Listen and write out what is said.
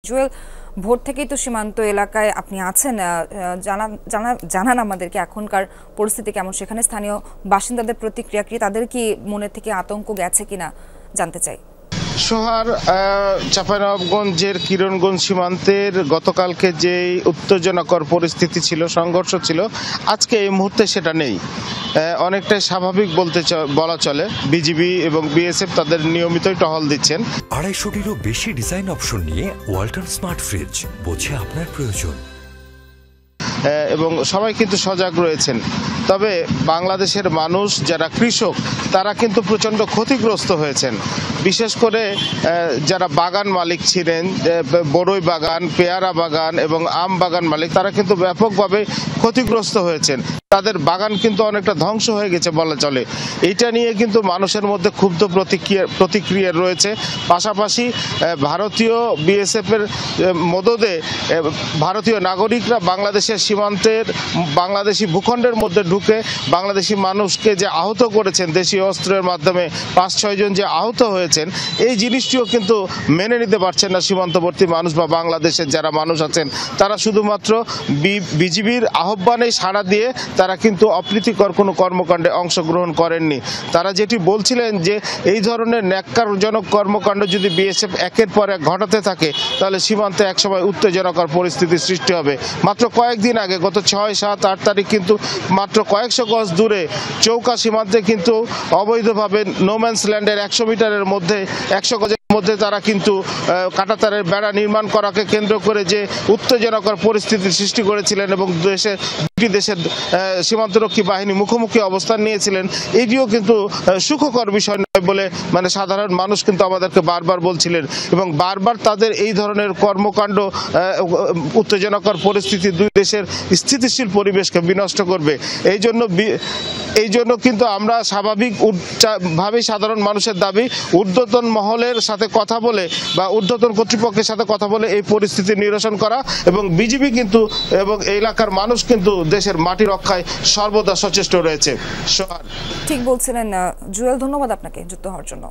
জুয়েল, ভোর থেকেই তো সীমান্ত এলাকায় আপনি আছেন, জানান আমাদেরকে এখনকার পরিস্থিতি কেমন, সেখানে স্থানীয় বাসিন্দাদের প্রতিক্রিয়া কি, তাদের কি মনে থেকে আতঙ্ক গেছে কিনা জানতে চাই। সোহার, চাঁপাইনবাবগঞ্জের কিরণগঞ্জ সীমান্তের গতকালকে যে উত্তেজনাকর পরিস্থিতি ছিল, সংঘর্ষ ছিল, আজকে এই মুহূর্তে সেটা নেই। অনেকটাই স্বাভাবিক বলা চলে। বিজিবি এবং বিএসএফ তাদের নিয়মিতই টহল দিচ্ছেন। 250টিরও বেশি ডিজাইন অপশন নিয়ে ওয়ালটন স্মার্ট ফ্রিজ, বোঝে আপনার প্রয়োজন। এবং সবাই কিন্তু সজাগ রয়েছেন। তবে বাংলাদেশের মানুষ যারা কৃষক তারা কিন্তু প্রচণ্ড ক্ষতিগ্রস্ত হয়েছেন। বিশেষ করে যারা বাগান মালিক ছিলেন, বড়ই বাগান, পেয়ারা বাগান এবং আম বাগান মালিক, তারা কিন্তু ব্যাপকভাবে ক্ষতিগ্রস্ত হয়েছেন। তাদের বাগান কিন্তু অনেকটা ধ্বংস হয়ে গেছে বলা চলে। এইটা নিয়ে কিন্তু মানুষের মধ্যে ক্ষুব্ধ প্রতিক্রিয়া রয়েছে। পাশাপাশি ভারতীয় বিএসএফ এর মদদে ভারতীয় নাগরিকরা বাংলাদেশের সীমান্তের বাংলাদেশি ভূখণ্ডের মধ্যে ঢুকে বাংলাদেশি মানুষকে যে আহত করেছেন দেশীয় অস্ত্রের মাধ্যমে, 5-6 জন যে আহত হয়েছেন, এই জিনিসটিও কিন্তু মেনে নিতে পারছেন না সীমান্তবর্তী মানুষ বা বাংলাদেশের যারা মানুষ আছেন। তারা শুধুমাত্র বিজিবির আহ্বানে সাড়া দিয়ে তারা কিন্তু অপ্রীতিকর কোনো কর্মকাণ্ডে অংশগ্রহণ করেননি। তারা যেটি বলছিলেন যে এই ধরনের ন্যাক্কারজনক কর্মকাণ্ড যদি বিএসএফ একের পর এক ঘটাতে থাকে তাহলে সীমান্তে একসময় উত্তেজনাকর পরিস্থিতির সৃষ্টি হবে। মাত্র কয়েকদিন আগে, গত 6, 7, 8 তারিখ কিন্তু মাত্র কয়েকশো গজ দূরে চৌকা সীমান্তে কিন্তু অবৈধভাবে নোম্যান্স ল্যান্ডের 100 মিটারের মধ্যে 100 গজের মধ্যে তারা কিন্তু কাঁটাতারের বেড়া নির্মাণ করাকে কেন্দ্র করে যে উত্তেজনাকর পরিস্থিতির সৃষ্টি করেছিলেন এবং দুটি দেশের সীমান্তরক্ষী বাহিনী মুখোমুখি অবস্থান নিয়েছিলেন, এটিও কিন্তু সুখকর বিষয় নয় বলে সাধারণ মানুষ কিন্তু আমাদেরকে বারবার বলছিলেন। এবং বারবার তাদের এই ধরনের কর্মকাণ্ড উত্তেজনাকর পরিস্থিতি দুই দেশের স্থিতিশীল পরিবেশকে বিনষ্ট করবে। এই জন্য কিন্তু আমরা স্বাভাবিকভাবেই সাধারণ মানুষের দাবি, ঊর্ধ্বতন মহলের সাথে কথা বলে বা ঊর্ধ্বতন কর্তৃপক্ষের সাথে কথা বলে এই পরিস্থিতি নিরসন করা, এবং বিজিবি কিন্তু এবং এলাকার মানুষ কিন্তু দেশের মাটি রক্ষায় সর্বদা সচেষ্ট রয়েছে। ঠিক বলছিলেন জুয়েল, ধন্যবাদ আপনাকে যুক্ত হওয়ার জন্য।